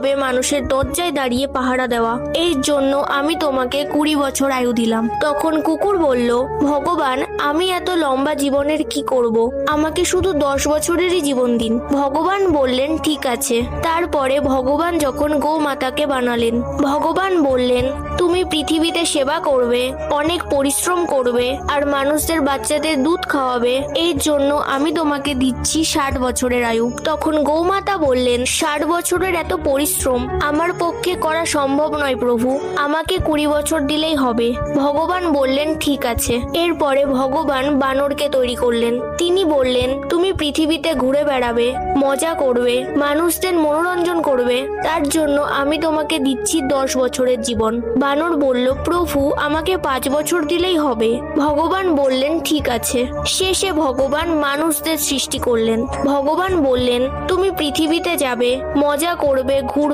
হবে মানুষের দরজায় দাঁড়িয়ে পাহারা দেওয়া। এই জন্য আমি তোমাকে 20 বছর আয়ু দিলাম। তখন কুকুর বলল, ভগবান, আমি এত লম্বা জীবনের কি করব? আমাকে শুধু 10 বছরেরই জীবন দিন। ভগবান বললেন, ঠিক আছে। তারপরে ভগবান যখন গোমাতাকে বানালেন, ভগবান বললেন, তুমি পৃথিবীতে সেবা করবে, অনেক পরিশ্রম করবে আর মানুষদের বাচ্চাদের দুধ খাওয়াবে। এই জন্য আমি তোমাকে দিচ্ছি 60 বছরের আয়ু। তখন গৌমাতা বললেন, 60 বছরের এত পরিশ্রম আমার পক্ষে করা সম্ভব নয় প্রভু, আমাকে 20 বছর দিলেই হবে। ভগবান বললেন, ঠিক আছে। এরপরে ভগবান বানরকে তৈরি করলেন। তিনি বললেন, তুমি পৃথিবীতে ঘুরে বেড়াবে, মজা করবে, মানুষদের মনোরঞ্জন করবে, তার জন্য আমি তোমাকে দিচ্ছি 10 বছরের জীবন। বানর বলল, প্রভু, আমাকে 5 বছর দিলেই হবে। ভগবান বললেন, ঠিক আছে। শেষে ভগবান মানুষদের সৃষ্টি করলেন। ভগবান বললেন, তুমি পৃথিবীতে যাবে, মজা করবে, ঘুরবে।